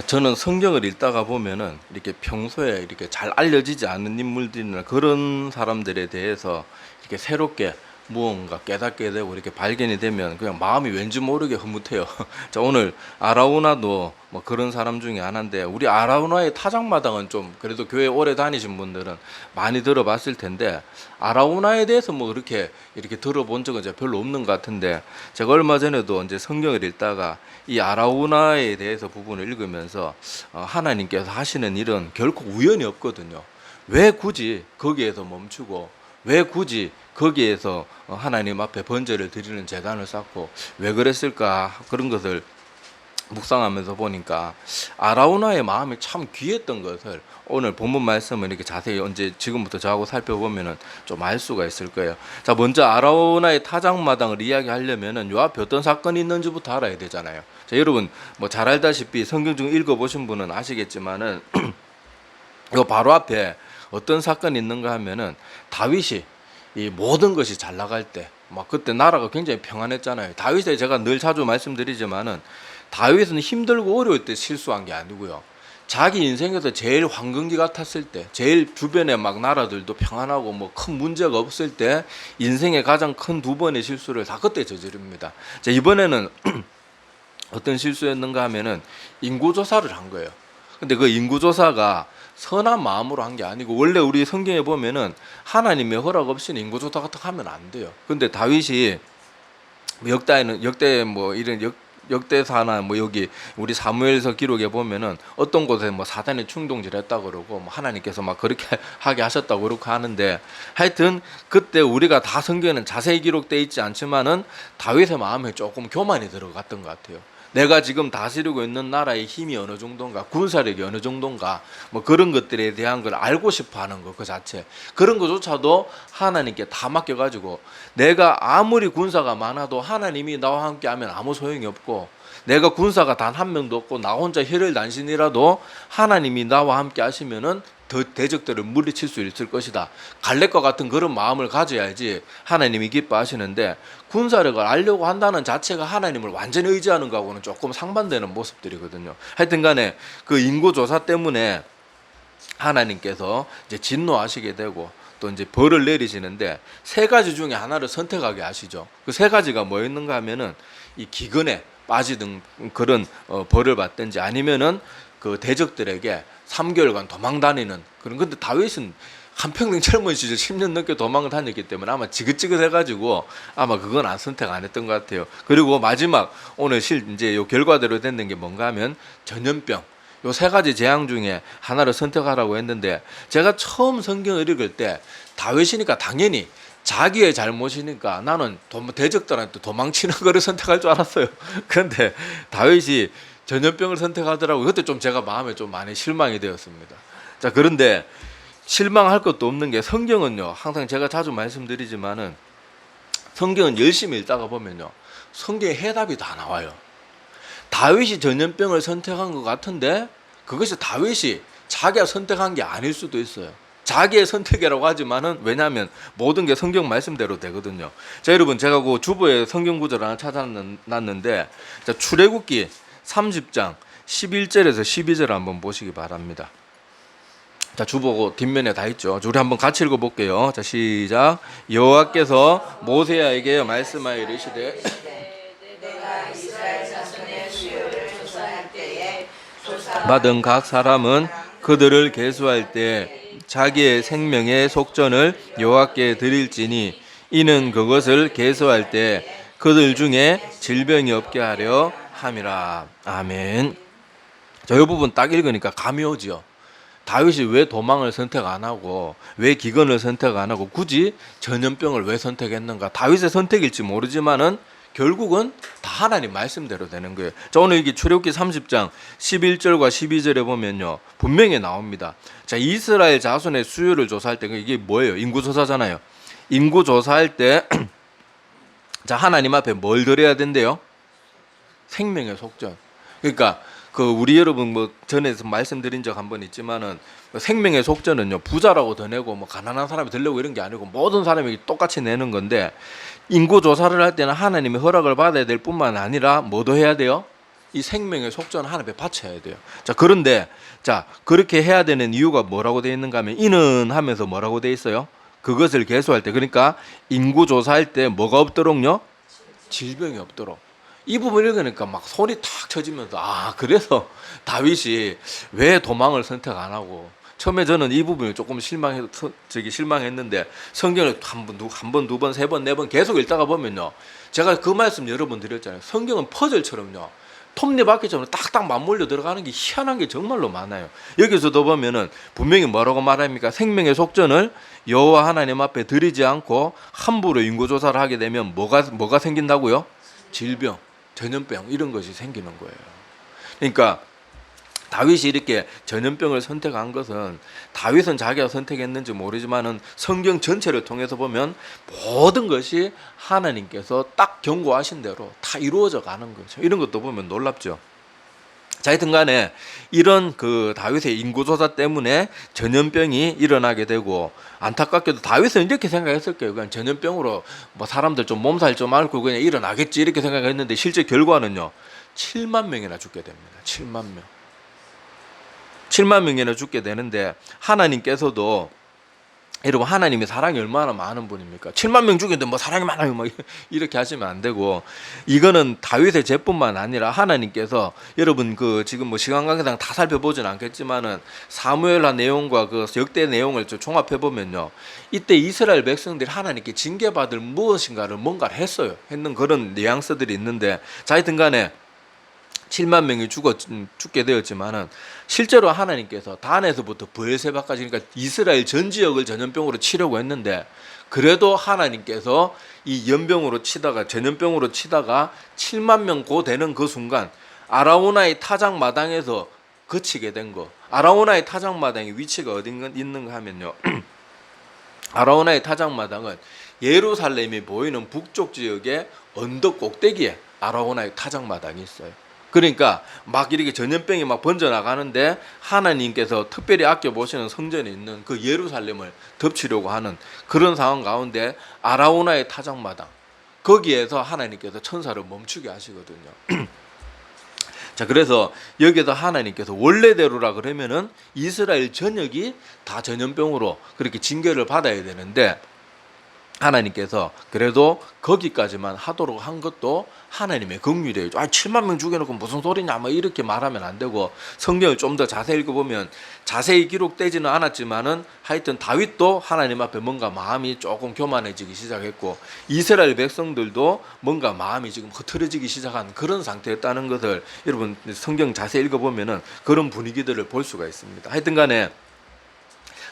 저는 성경을 읽다가 보면은 이렇게 평소에 이렇게 잘 알려지지 않은 인물들이나 그런 사람들에 대해서 이렇게 새롭게 무언가 깨닫게 되고 이렇게 발견이 되면 그냥 마음이 왠지 모르게 흐뭇해요. 자, 오늘 아라우나도 뭐 그런 사람 중에 하나인데, 우리 아라우나의 타작마당은 좀 그래도 교회 오래 다니신 분들은 많이 들어봤을 텐데, 아라우나에 대해서 뭐 이렇게 들어본 적은 이제 별로 없는 것 같은데, 제가 얼마 전에도 이제 성경을 읽다가 이 아라우나에 대해서 부분을 읽으면서 하나님께서 하시는 일은 결코 우연이 없거든요. 왜 굳이 거기에서 멈추고, 왜 굳이 거기에서 하나님 앞에 번제를 드리는 제단을 쌓고 왜 그랬을까, 그런 것을 묵상하면서 보니까 아라우나의 마음이 참 귀했던 것을 오늘 본문 말씀을 이렇게 자세히 언제 지금부터 저하고 살펴보면은 좀 알 수가 있을 거예요. 자, 먼저 아라우나의 타작마당을 이야기하려면은 요 앞에 어떤 사건이 있는지부터 알아야 되잖아요. 자, 여러분 뭐 잘 알다시피 성경 중 읽어보신 분은 아시겠지만은 요 바로 앞에 어떤 사건이 있는가 하면은 다윗이 이 모든 것이 잘 나갈 때, 막 그때 나라가 굉장히 평안했잖아요. 다윗에 제가 늘 자주 말씀드리지만은 다윗은 힘들고 어려울 때 실수한 게 아니고요. 자기 인생에서 제일 황금기 같았을 때, 제일 주변에 막 나라들도 평안하고 뭐 큰 문제가 없을 때 인생의 가장 큰 두 번의 실수를 다 그때 저지릅니다. 자, 이번에는 어떤 실수였는가 하면은 인구조사를 한 거예요. 근데 그 인구조사가 선한 마음으로 한 게 아니고, 원래 우리 성경에 보면은 하나님의 허락 없이는 인구조사 같은 거 하면 안 돼요. 근데 다윗이 역대 뭐 이런 역대사나 뭐 여기 우리 사무엘서 기록에 보면은 어떤 곳에 뭐 사단이 충동질했다 그러고 뭐 하나님께서 막 그렇게 하게 하셨다고 그렇게 하는데, 하여튼 그때 우리가 다 성경에는 자세히 기록돼 있지 않지만은 다윗의 마음에 조금 교만이 들어갔던 것 같아요. 내가 지금 다스리고 있는 나라의 힘이 어느 정도인가, 군사력이 어느 정도인가, 뭐 그런 것들에 대한 걸 알고 싶어 하는 거, 그 자체. 그런 것조차도 하나님께 다 맡겨가지고, 내가 아무리 군사가 많아도 하나님이 나와 함께 하면 아무 소용이 없고, 내가 군사가 단 한 명도 없고 나 혼자 혈혈단신이라도 하나님이 나와 함께 하시면은 더 대적들을 물리칠 수 있을 것이다. 갈렙과 같은 그런 마음을 가져야지 하나님이 기뻐하시는데, 군사력을 알려고 한다는 자체가 하나님을 완전히 의지하는 거하고는 조금 상반되는 모습들이거든요. 하여튼 간에 그 인구조사 때문에 하나님께서 이제 진노하시게 되고 또 이제 벌을 내리시는데, 세 가지 중에 하나를 선택하게 하시죠. 그 세 가지가 뭐였는가 하면은 이 기근에 빠지든 그런 벌을 받든지, 아니면은 그 대적들에게 3개월간 도망 다니는 그런. 근데 다윗은 한평생 젊은 시절 10년 넘게 도망을 다녔기 때문에 아마 지긋지긋해가지고 아마 그건 안 선택 안 했던 것 같아요. 그리고 마지막 오늘 이제 요 결과대로 됐는 게 뭔가 하면 전염병. 요 세 가지 재앙 중에 하나를 선택하라고 했는데, 제가 처음 성경을 읽을 때 다윗이니까 당연히 자기의 잘못이니까 나는 대적들한테 도망치는 거를 선택할 줄 알았어요. 그런데 다윗이 전염병을 선택하더라고요. 그때 좀 제가 마음에 좀 많이 실망이 되었습니다. 자, 그런데 실망할 것도 없는 게, 성경은요, 항상 제가 자주 말씀드리지만은 성경은 열심히 읽다가 보면요, 성경에 해답이 다 나와요. 다윗이 전염병을 선택한 것 같은데 그것이 다윗이 자기가 선택한 게 아닐 수도 있어요. 자기의 선택이라고 하지만은, 왜냐하면 모든 게 성경 말씀대로 되거든요. 자, 여러분, 제가 그 주보에 성경 구절 하나 찾아놨는데, 자, 출애굽기 30장 11절에서 12절 한번 보시기 바랍니다. 자, 주보고 뒷면에 다 있죠. 우리 한번 같이 읽어볼게요. 자, 시작. 여호와께서 모세에게 말씀하여 이르시되, 받은 각 사람은 그들을 계수할 때 자기의 생명의 속전을 여호와께 드릴지니, 이는 그것을 계수할 때 그들 중에 질병이 없게 하려 함이라. 아멘. 자, 이 부분 딱 읽으니까 감이 오지요. 다윗이 왜 도망을 선택 안 하고, 왜 기근을 선택 안 하고 굳이 전염병을 왜 선택했는가. 다윗의 선택일지 모르지만은 결국은 다 하나님 말씀대로 되는 거예요. 자, 오늘 이게 출애굽기 30장 11절과 12절에 보면요, 분명히 나옵니다. 자, 이스라엘 자손의 수요를 조사할 때, 이게 뭐예요? 인구조사잖아요. 인구조사할 때 자, 하나님 앞에 뭘 드려야 된대요? 생명의 속전. 그러니까 그 우리 여러분 뭐 전에서 말씀드린 적 한 번 있지만은, 생명의 속전은요, 부자라고 더 내고 뭐 가난한 사람이 더 내고 이런 게 아니고 모든 사람이 똑같이 내는 건데, 인구 조사를 할 때는 하나님의 허락을 받아야 될 뿐만 아니라 뭐도 해야 돼요? 이 생명의 속전을 하나님 앞에 바쳐야 돼요. 자, 그런데 자, 그렇게 해야 되는 이유가 뭐라고 되어 있는가 하면 이는 하면서 뭐라고 되어 있어요? 그것을 계수할 때, 그러니까 인구 조사할 때 뭐가 없도록요? 질병이 없도록. 이 부분을 읽으니까 막 손이 탁 쳐지면서 그래서 다윗이 왜 도망을 선택 안 하고, 처음에 저는 이 부분이 조금 실망했는데 성경을 한 번, 두 번, 세 번, 네 번 계속 읽다가 보면요, 제가 그 말씀 여러 번 드렸잖아요. 성경은 퍼즐처럼요, 톱니바퀴처럼 딱딱 맞물려 들어가는 게 희한한 게 정말로 많아요. 여기서도 보면은 분명히 뭐라고 말합니까? 생명의 속전을 여호와 하나님 앞에 드리지 않고 함부로 인구조사를 하게 되면 뭐가 생긴다고요? 질병, 전염병 이런 것이 생기는 거예요. 그러니까 다윗이 이렇게 전염병을 선택한 것은 다윗은 자기가 선택했는지 모르지만은 성경 전체를 통해서 보면 모든 것이 하나님께서 딱 경고하신 대로 다 이루어져 가는 거죠. 이런 것도 보면 놀랍죠. 자, 하여튼 간에 이런 그 다윗의 인구조사 때문에 전염병이 일어나게 되고, 안타깝게도 다윗은 이렇게 생각했을 거예요. 그냥 전염병으로 뭐 사람들 좀 몸살 좀 앓고 그냥 일어나겠지 이렇게 생각했는데 실제 결과는요, 7만 명이나 죽게 됩니다. 7만 명이나 죽게 되는데, 하나님께서도, 여러분 하나님이 사랑이 얼마나 많은 분입니까? 7만 명 죽였는데 뭐 사랑이 많아요 뭐 이렇게 하시면 안 되고, 이거는 다윗의 죄뿐만 아니라 하나님께서, 여러분 그 지금 뭐 시간 관계상 다 살펴보진 않겠지만은 사무엘하 내용과 그 역대 내용을 종합해 보면요, 이때 이스라엘 백성들이 하나님께 징계받을 무엇인가를 뭔가를 했는 그런 뉘앙스들이 있는데, 자, 하여튼간에 7만 명이 죽게 되었지만은 실제로 하나님께서 단에서부터 브엘세바까지, 그러니까 이스라엘 전 지역을 전염병으로 치려고 했는데, 그래도 하나님께서 이 전염병으로 치다가 7만 명 고 되는 그 순간 아라우나의 타작마당에서 거치게 된 거. 아라우나의 타작마당의 위치가 어디 있는가 하면요, 아라우나의 타작마당은 예루살렘이 보이는 북쪽 지역의 언덕 꼭대기에 아라우나의 타작마당이 있어요. 그러니까 막 이렇게 전염병이 막 번져나가는데 하나님께서 특별히 아껴보시는 성전에 있는 그 예루살렘을 덮치려고 하는 그런 상황 가운데 아라우나의 타작마당, 거기에서 하나님께서 천사를 멈추게 하시거든요. 자, 그래서 여기서 하나님께서 원래대로라 그러면은 이스라엘 전역이 다 전염병으로 그렇게 징계를 받아야 되는데, 하나님께서 그래도 거기까지만 하도록 한 것도 하나님의 긍휼이에요. 7만 명 죽여놓고 무슨 소리냐 뭐 이렇게 말하면 안 되고, 성경을 좀 더 자세히 읽어보면 자세히 기록되지는 않았지만은 하여튼 다윗도 하나님 앞에 뭔가 마음이 조금 교만해지기 시작했고, 이스라엘 백성들도 뭔가 마음이 지금 흐트러지기 시작한 그런 상태였다는 것을 여러분 성경 자세히 읽어보면은 그런 분위기들을 볼 수가 있습니다. 하여튼 간에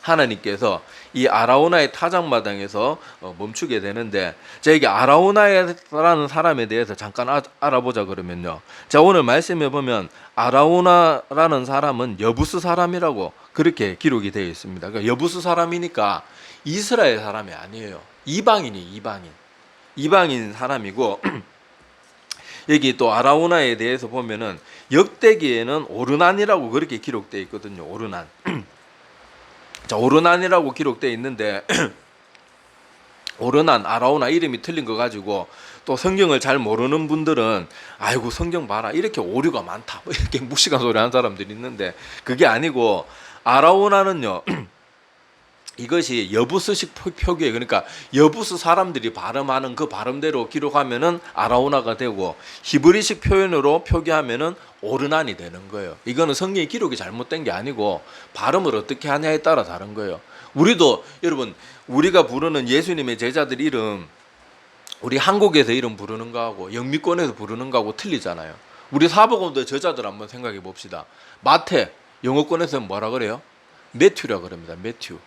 하나님께서 이 아라우나의 타작마당에서 멈추게 되는데, 자, 이게 아라우나라는 사람에 대해서 잠깐 알아보자 그러면요, 자, 오늘 말씀해 보면 아라우나라는 사람은 여부스 사람이라고 그렇게 기록이 되어 있습니다. 그러니까 여부스 사람이니까 이스라엘 사람이 아니에요. 이방인 사람이고, 여기 또 아라우나에 대해서 보면은 역대기에는 오르난이라고 그렇게 기록되어 있거든요. 오르난. 자, 오르난이라고 기록되어 있는데 오르난, 아라우나 이름이 틀린 거 가지고 또 성경을 잘 모르는 분들은 아이고 성경 봐라 이렇게 오류가 많다 뭐 이렇게 무식한 소리 하는 사람들이 있는데, 그게 아니고 아라우나는요 이것이 여부스식 표기예요. 그러니까 여부스 사람들이 발음하는 그 발음대로 기록하면은 아라우나가 되고, 히브리식 표현으로 표기하면은 오르난이 되는 거예요. 이거는 성경의 기록이 잘못된 게 아니고 발음을 어떻게 하냐에 따라 다른 거예요. 우리도 여러분 우리가 부르는 예수님의 제자들 이름, 우리 한국에서 이름 부르는 거하고 영미권에서 부르는 거하고 틀리잖아요. 우리 사복음서의 저자들 한번 생각해 봅시다. 마태 영어권에서는 뭐라 그래요? 매튜라 그럽니다. 매튜.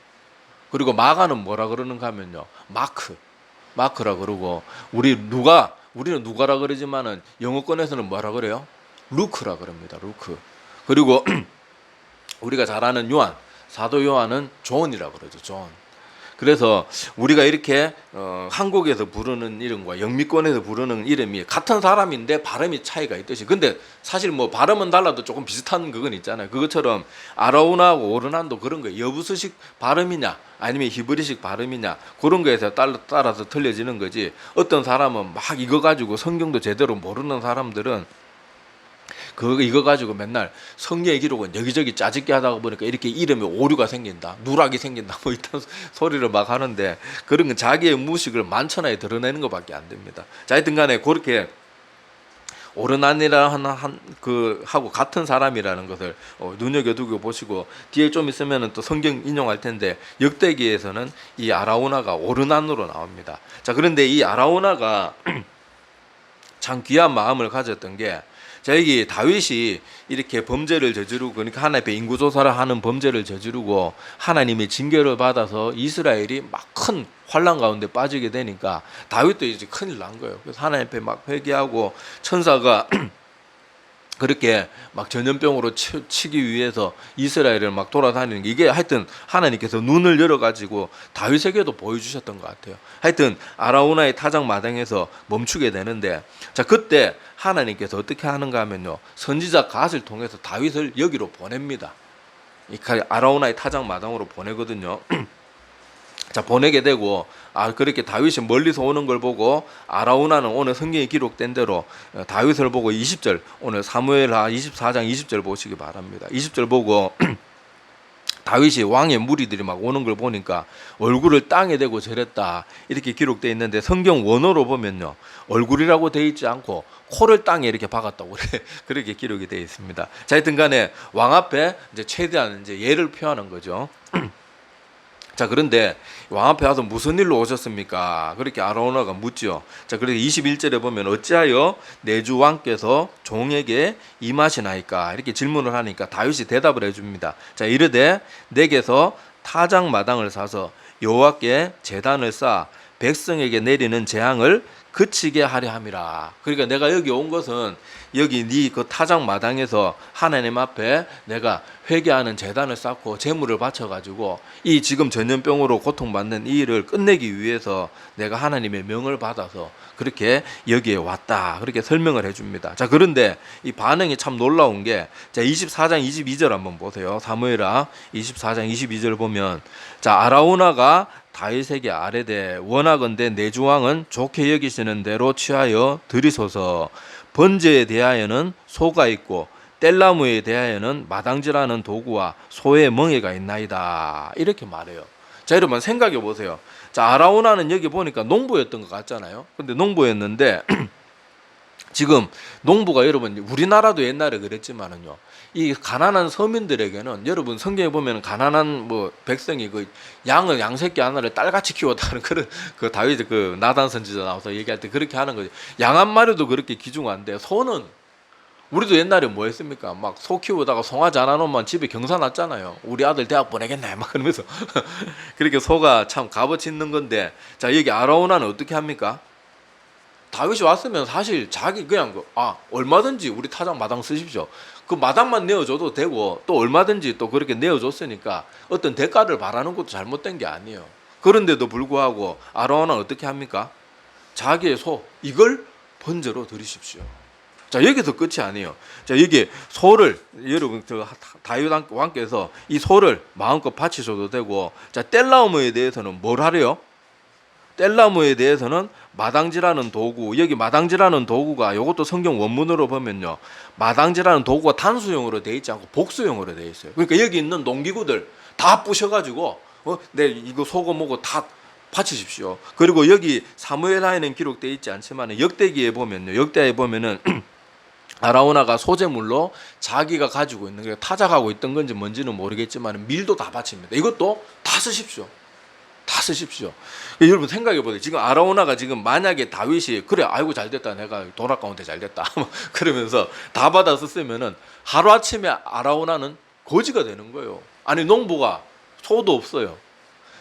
그리고 마가는 뭐라 그러는가 하면요, 마크라 그러고, 우리는 누가라 그러지만은 영어권에서는 뭐라 그래요? 루크라 그럽니다. 루크. 그리고 우리가 잘 아는 사도 요한은 존이라 그러죠. 존. 그래서 우리가 이렇게 한국에서 부르는 이름과 영미권에서 부르는 이름이 같은 사람인데 발음이 차이가 있듯이, 근데 사실 뭐 발음은 달라도 조금 비슷한 그건 있잖아요. 그것처럼 아라우나하고 오르난도 그런 거예요. 여부스식 발음이냐 아니면 히브리식 발음이냐 그런 거에서 따라서 틀려지는 거지, 어떤 사람은 막 이거 가지고 성경도 제대로 모르는 사람들은 이거 가지고 맨날 성경의 기록은 여기저기 짜집기 하다가 보니까 이렇게 이름에 오류가 생긴다, 누락이 생긴다, 뭐 이런 소리를 막 하는데, 그런 건 자기의 무식을 만천하에 드러내는 것밖에 안 됩니다. 자, 하여튼간에 그렇게 옳은 아니라 하고 같은 사람이라는 것을 눈여겨두고 보시고, 뒤에 좀 있으면 또 성경 인용할 텐데, 역대기에서는 이 아라우나가 옳은 안으로 나옵니다. 자, 그런데 이 아라우나가 참 귀한 마음을 가졌던 게, 자, 여기 다윗이 이렇게 범죄를 저지르고, 그러니까 하나님 앞에 인구조사를 하는 범죄를 저지르고 하나님의 징계를 받아서 이스라엘이 막 큰 환란 가운데 빠지게 되니까 다윗도 이제 큰일 난 거예요. 그래서 하나님 앞에 막 회개하고, 천사가 그렇게 막 전염병으로 치기 위해서 이스라엘을 막 돌아다니는 게, 이게 하여튼 하나님께서 눈을 열어가지고 다윗에게도 보여주셨던 것 같아요. 하여튼 아라우나의 타작 마당에서 멈추게 되는데, 자, 그때 하나님께서 어떻게 하는가 하면요, 선지자 갓을 통해서 다윗을 여기로 보냅니다. 이 아라우나의 타작 마당으로 보내거든요. 자, 보내게 되고, 그렇게 다윗이 멀리서 오는 걸 보고 아라우나는 오늘 성경에 기록된 대로 다윗을 보고 20절, 오늘 사무엘하 24장 20절 보시기 바랍니다. 20절 보고 다윗이 왕의 무리들이 막 오는 걸 보니까 얼굴을 땅에 대고 절했다, 이렇게 기록되어 있는데, 성경 원어로 보면요, 얼굴이라고 되어 있지 않고 코를 땅에 이렇게 박았다고 그렇게 기록이 되어 있습니다. 자, 하여튼 간에 왕 앞에 이제 최대한 이제 예를 표하는 거죠. 자, 그런데 왕 앞에 와서 무슨 일로 오셨습니까? 그렇게 아라우나가 묻죠. 자, 그래서 21절에 보면 어찌하여 내 주 왕께서 종에게 임하시나이까, 이렇게 질문을 하니까 다윗이 대답을 해줍니다. 자, 이르되 내게서 타작 마당을 사서 여호와께 제단을 쌓아 백성에게 내리는 재앙을 그치게 하려 함이라. 그러니까 내가 여기 온 것은 여기 네 그 타작 마당에서 하나님 앞에 내가 회개하는 제단을 쌓고 제물을 바쳐가지고 이 지금 전염병으로 고통받는 이 일을 끝내기 위해서 내가 하나님의 명을 받아서 그렇게 여기에 왔다, 그렇게 설명을 해줍니다. 자, 그런데 이 반응이 참 놀라운 게, 자, 24장 22절 한번 보세요. 사무엘하 24장 22절 보면, 자, 아라우나가 다윗에게 아뢰되 원하건대 내 주왕은 좋게 여기시는 대로 취하여 드리소서. 번제에 대하여는 소가 있고 뗄나무에 대하여는 마당질하는 도구와 소의 멍에가 있나이다, 이렇게 말해요. 자, 여러분 생각해 보세요. 자, 아라우나는 여기 보니까 농부였던 것 같잖아요. 근데 농부였는데 지금 농부가, 여러분 우리나라도 옛날에 그랬지만은요, 이 가난한 서민들에게는, 여러분 성경에 보면 가난한 뭐 백성이 그 양을, 양새끼 하나를 딸같이 키웠다는 그런, 그 다윗 그 나단 선지자 나와서 얘기할 때 그렇게 하는 거죠. 양 한 마리도 그렇게 귀중한데, 소는, 우리도 옛날에 뭐 했습니까? 막 소 키우다가 송아지 하나 놓으면 집에 경사 났잖아요. 우리 아들 대학 보내겠네 막 그러면서 그렇게 소가 참 값어치 있는 건데, 자, 여기 아라우나는 어떻게 합니까? 다윗이 왔으면 사실 자기 그냥 얼마든지 우리 타작 마당 쓰십시오, 그 마당만 내어줘도 되고, 또 얼마든지 또 그렇게 내어줬으니까 어떤 대가를 바라는 것도 잘못된 게 아니에요. 그런데도 불구하고 아라우나는 어떻게 합니까? 자기의 소, 이걸 번제로 드리십시오. 자, 여기서 끝이 아니에요. 자, 여기 소를, 여러분 다윗 왕께서 이 소를 마음껏 바치셔도 되고, 자, 뗄나무에 대해서는 뭘 하래요? 뗄나무에 대해서는 마당질하는 도구, 여기 마당질하는 도구가, 이것도 성경 원문으로 보면요, 마당질하는 도구가 단수형으로 되어 있지 않고 복수형으로 되어 있어요. 그러니까 여기 있는 농기구들 다 부셔가지고 네, 이거 소고 뭐고 다 바치십시오. 그리고 여기 사무엘하에는 기록되어 있지 않지만 역대기에 보면요, 역대에 보면은 아라우나가 소재물로 자기가 가지고 있는, 그러니까 타작하고 있던 건지 뭔지는 모르겠지만 밀도 다 바칩니다. 이것도 다 쓰십시오. 다 쓰십시오. 여러분 생각해 보세요. 지금 아라우나가 지금 만약에 다윗이 그래, 아이고 잘됐다, 내가 돈 아까운데 잘됐다 그러면서 다 받아 썼으면은 하루아침에 아라우나는 거지가 되는 거예요. 아니, 농부가 소도 없어요.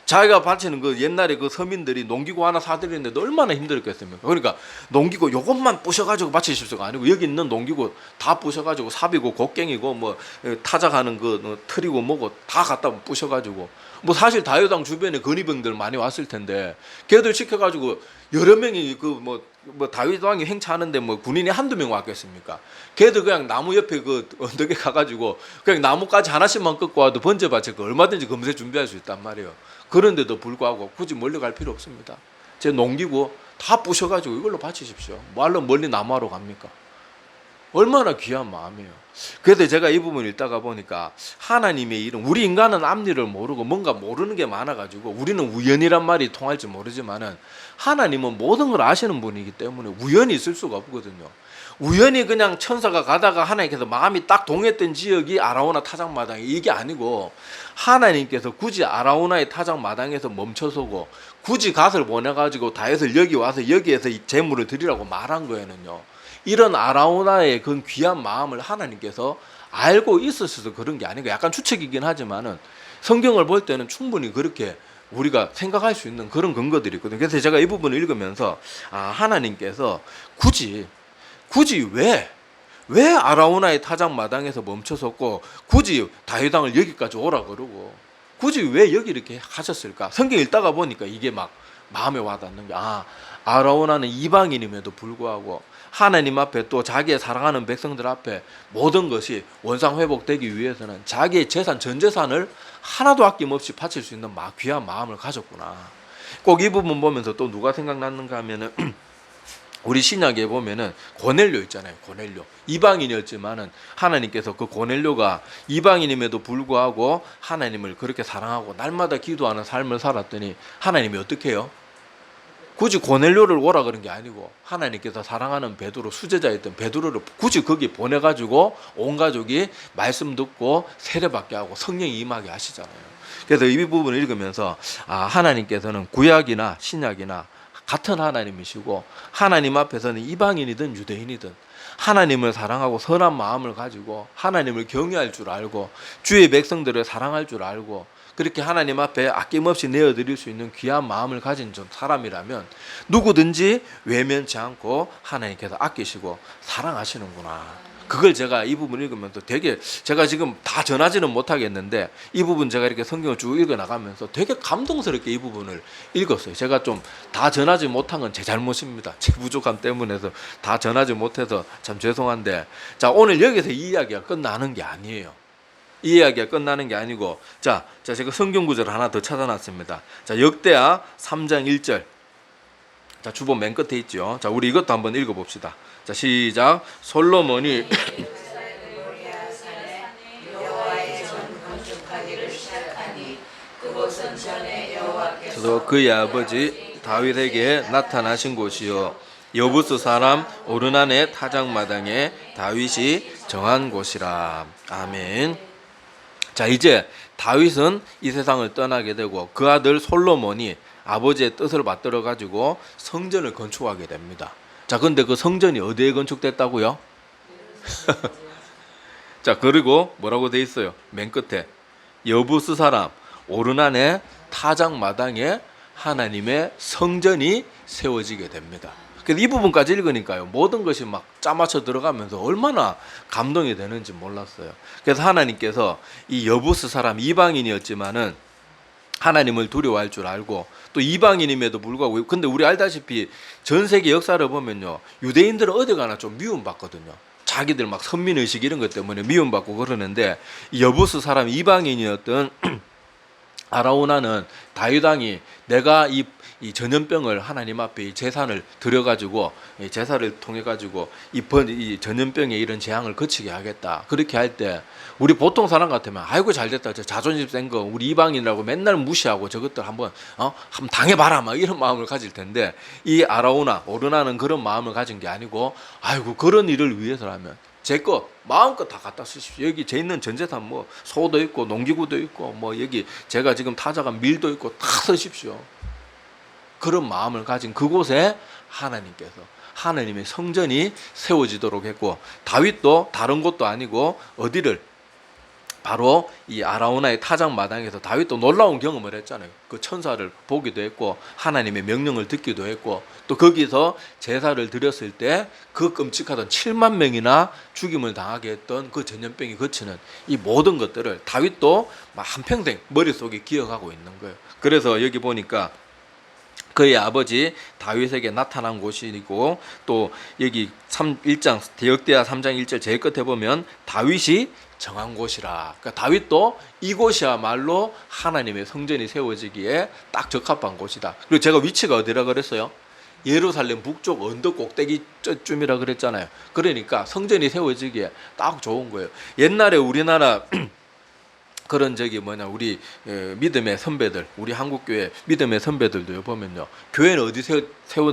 자기가 바치는 그 옛날에 그 서민들이 농기구 하나 사드리는데 얼마나 힘들었겠습니까? 그러니까 농기구 요것만 부셔가지고 바치십시오가 아니고, 여기 있는 농기구 다 부셔가지고 삽이고 곡괭이고 뭐 타작하는 그 틀이고 뭐고 다 갖다 부셔가지고, 뭐 사실 다윗왕 주변에 근위병들 많이 왔을 텐데 걔들 시켜가지고 여러 명이 그 뭐 다윗왕이 행차하는데 뭐 군인이 한두 명 왔겠습니까? 걔들 그냥 나무 옆에 그 언덕에 가가지고 그냥 나무까지 하나씩만 끊고 와도 번제 바칠 거 얼마든지 금세 준비할 수 있단 말이에요. 그런데도 불구하고 굳이 멀리 갈 필요 없습니다. 제 농기구 다 부셔가지고 이걸로 바치십시오. 뭐하러 멀리 나무하러 갑니까? 얼마나 귀한 마음이에요. 그래서 제가 이 부분을 읽다가 보니까 하나님의 일은, 우리 인간은 앞일을 모르고 뭔가 모르는 게 많아가지고 우리는 우연이란 말이 통할지 모르지만은 하나님은 모든 걸 아시는 분이기 때문에 우연이 있을 수가 없거든요. 우연히 그냥 천사가 가다가 하나님께서 마음이 딱 동했던 지역이 아라우나 타작마당이 이게 아니고, 하나님께서 굳이 아라우나의 타작마당에서 멈춰서고 굳이 갓을 보내가지고 다윗을 여기 와서 여기에서 이 제물을 드리라고 말한 거에는요, 이런 아라우나의 그 귀한 마음을 하나님께서 알고 있으셔서 그런 게 아닌가, 약간 추측이긴 하지만은 성경을 볼 때는 충분히 그렇게 우리가 생각할 수 있는 그런 근거들이 있거든요. 그래서 제가 이 부분을 읽으면서 하나님께서 굳이 왜 아라우나의 타작 마당에서 멈춰섰고 굳이 다윗 왕을 여기까지 오라 그러고 굳이 왜 여기 이렇게 하셨을까? 성경 읽다가 보니까 이게 막 마음에 와닿는 게, 아라우나는 이방인임에도 불구하고 하나님 앞에 또 자기의 사랑하는 백성들 앞에 모든 것이 원상 회복되기 위해서는 자기의 재산, 전 재산을 하나도 아낌없이 바칠 수 있는 귀한 마음을 가졌구나. 꼭 이 부분 보면서 또 누가 생각났는가 하면은 우리 신약에 보면은 고넬료 있잖아요. 고넬료. 이방인이었지만은 하나님께서 그 고넬료가 이방인임에도 불구하고 하나님을 그렇게 사랑하고 날마다 기도하는 삶을 살았더니 하나님이 어떻게 해요? 굳이 고넬료를 오라 그런 게 아니고 하나님께서 사랑하는 베드로, 수제자였던 베드로를 굳이 거기 보내가지고 온 가족이 말씀 듣고 세례받게 하고 성령이 임하게 하시잖아요. 그래서 이 부분을 읽으면서 하나님께서는 구약이나 신약이나 같은 하나님이시고, 하나님 앞에서는 이방인이든 유대인이든 하나님을 사랑하고 선한 마음을 가지고 하나님을 경외할 줄 알고 주의 백성들을 사랑할 줄 알고 그렇게 하나님 앞에 아낌없이 내어드릴 수 있는 귀한 마음을 가진 사람이라면 누구든지 외면치 않고 하나님께서 아끼시고 사랑하시는구나. 그걸 제가 이 부분 읽으면서 되게, 제가 지금 다 전하지는 못하겠는데 이 부분 제가 이렇게 성경을 쭉 읽어나가면서 되게 감동스럽게 이 부분을 읽었어요. 제가 좀 다 전하지 못한 건 제 잘못입니다. 제 부족함 때문에서 다 전하지 못해서 참 죄송한데, 자, 오늘 여기서 이 이야기가 끝나는 게 아니에요. 이 이야기가 끝나는 게 아니고, 자 제가 성경 구절을 하나 더 찾아놨습니다. 자, 역대하 3장 1절. 자, 주본 맨 끝에 있죠. 자, 우리 이것도 한번 읽어봅시다. 자, 시작. 솔로몬이 그의 아버지 다윗에게 나타나신 곳이요 여부스 사람 오르난의 타작마당에 다윗이 정한 곳이라. 아멘. 자, 이제 다윗은 이 세상을 떠나게 되고 그 아들 솔로몬이 아버지의 뜻을 받들어 가지고 성전을 건축하게 됩니다. 자, 근데 그 성전이 어디에 건축됐다고요? 자, 그리고 뭐라고 돼 있어요? 맨 끝에 여부스 사람 오르난의 타작마당에 하나님의 성전이 세워지게 됩니다. 그래서 이 부분까지 읽으니까요, 모든 것이 막 짜맞춰 들어가면서 얼마나 감동이 되는지 몰랐어요. 그래서 하나님께서 이 여부스 사람, 이방인이었지만은 하나님을 두려워할 줄 알고 또 이방인임에도 불구하고, 근데 우리 알다시피 전 세계 역사를 보면요, 유대인들은 어디 가나 좀 미움받거든요. 자기들 막 선민의식 이런 것 때문에 미움받고 그러는데, 이 여부스 사람 이방인이었던 아라우나는 다윗 왕이 내가 이 전염병을 하나님 앞에 이 제사를 드려가지고 제사를 통해 가지고 이 전염병의 이런 재앙을 거치게 하겠다, 그렇게 할 때 우리 보통 사람 같으면 아이고 잘됐다, 저 자존심 센 거 우리 이방인이라고 맨날 무시하고 저것들 한번 당해봐라 막 이런 마음을 가질 텐데, 이 아라우나 오르나는 그런 마음을 가진 게 아니고, 아이고 그런 일을 위해서라면 제 거 마음껏 다 갖다 쓰십시오. 여기 제 있는 전재산 뭐 소도 있고 농기구도 있고 뭐 여기 제가 지금 타작한 밀도 있고 다 쓰십시오. 그런 마음을 가진 그곳에 하나님께서 하나님의 성전이 세워지도록 했고, 다윗도 다른 곳도 아니고 어디를, 바로 이 아라우나의 타작 마당에서 다윗도 놀라운 경험을 했잖아요. 그 천사를 보기도 했고 하나님의 명령을 듣기도 했고, 또 거기서 제사를 드렸을 때 그 끔찍하던 7만 명이나 죽임을 당하게 했던 그 전염병이 거치는 이 모든 것들을 다윗도 한평생 머릿속에 기억하고 있는 거예요. 그래서 여기 보니까 그의 아버지 다윗에게 나타난 곳이고, 또 여기 1장 역대하 3장 1절 제일 끝에 보면 다윗이 정한 곳이라. 그러니까 다윗도 이곳이야말로 하나님의 성전이 세워지기에 딱 적합한 곳이다. 그리고 제가 위치가 어디라 그랬어요? 예루살렘 북쪽 언덕 꼭대기쯤이라 그랬잖아요. 그러니까 성전이 세워지기에 딱 좋은 거예요. 옛날에 우리나라 그런 우리 믿음의 선배들, 우리 한국교회 믿음의 선배들도 보면요, 교회는 어디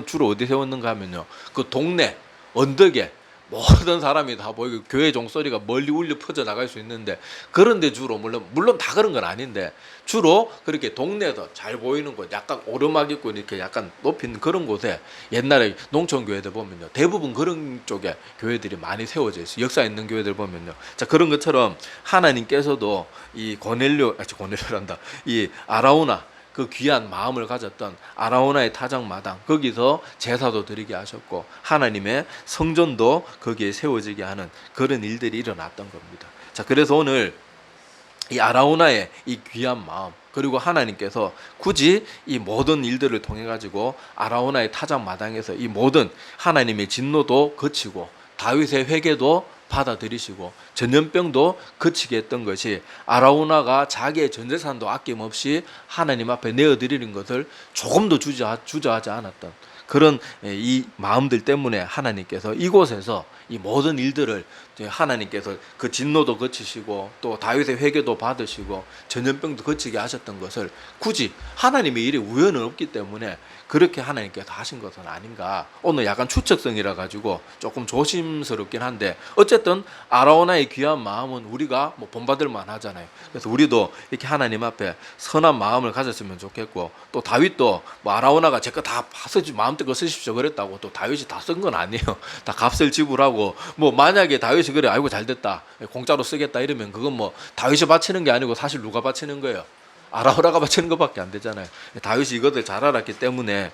주로 어디 세웠는가 하면요, 그 동네 언덕에 모든 사람이 다 보이고 교회 종소리가 멀리 울려 퍼져 나갈 수 있는데, 그런데 주로 물론 다 그런 건 아닌데 주로 그렇게 동네에서 잘 보이는 곳, 약간 오르막 있고 이렇게 약간 높인 그런 곳에 옛날에 농촌 교회들 보면요, 대부분 그런 쪽에 교회들이 많이 세워져 있어요. 역사 있는 교회들 보면요. 자, 그런 것처럼 하나님께서도 이 고넬료란다, 이 아라우나, 그 귀한 마음을 가졌던 아라우나의 타작마당, 거기서 제사도 드리게 하셨고 하나님의 성전도 거기에 세워지게 하는 그런 일들이 일어났던 겁니다. 자, 그래서 오늘 이 아라우나의 이 귀한 마음, 그리고 하나님께서 굳이 이 모든 일들을 통해 가지고 아라우나의 타작마당에서 이 모든 하나님의 진노도 거치고 다윗의 회개도 받아들이시고 전염병도 그치게 했던 것이, 아라우나가 자기의 전 재산도 아낌없이 하나님 앞에 내어드리는 것을 조금도 주저하지 않았던 그런 이 마음들 때문에 하나님께서 이곳에서 이 모든 일들을 하나님께서 그 진노도 거치시고 또 다윗의 회개도 받으시고 전염병도 거치게 하셨던 것을 굳이 하나님의 일에 우연은 없기 때문에 그렇게 하나님께서 하신 것은 아닌가. 오늘 약간 추측성이라 가지고 조금 조심스럽긴 한데, 어쨌든 아라우나의 귀한 마음은 우리가 본받을 만하잖아요. 그래서 우리도 이렇게 하나님 앞에 선한 마음을 가졌으면 좋겠고, 또 다윗도 아라우나가 제 거 다 마음대로 쓰십시오 그랬다고 또 다윗이 다 쓴 건 아니에요. 다 값을 지불하고, 만약에 다윗이 그래 아이고 잘됐다 공짜로 쓰겠다 이러면 그건 다윗이 바치는 게 아니고 사실 누가 바치는 거예요? 아라우나가 바치는 것밖에 안 되잖아요. 다윗이 이것을 잘 알았기 때문에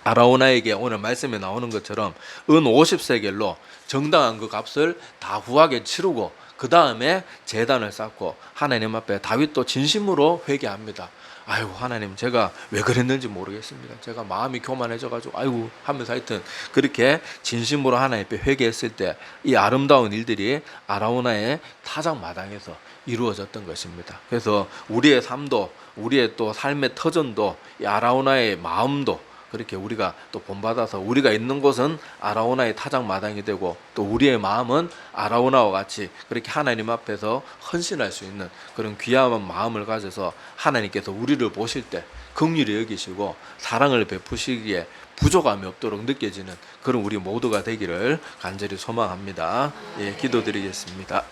아라우나에게 오늘 말씀에 나오는 것처럼 은 50세겔로 정당한 그 값을 다 후하게 치르고 그 다음에 제단을 쌓고 하나님 앞에 다윗도 진심으로 회개합니다. 아이고 하나님, 제가 왜 그랬는지 모르겠습니다. 제가 마음이 교만해져가지고 아이고 하면서 하여튼 그렇게 진심으로 하나님 앞에 회개했을 때 이 아름다운 일들이 아라우나의 타작마당에서 이루어졌던 것입니다. 그래서 우리의 삶도, 우리의 또 삶의 터전도, 이 아라우나의 마음도 그렇게 우리가 또 본받아서 우리가 있는 곳은 아라우나의 타작마당이 되고, 또 우리의 마음은 아라우나와 같이 그렇게 하나님 앞에서 헌신할 수 있는 그런 귀한 마음을 가져서 하나님께서 우리를 보실 때 긍휼히 여기시고 사랑을 베푸시기에 부족함이 없도록 느껴지는 그런 우리 모두가 되기를 간절히 소망합니다. 예, 기도드리겠습니다.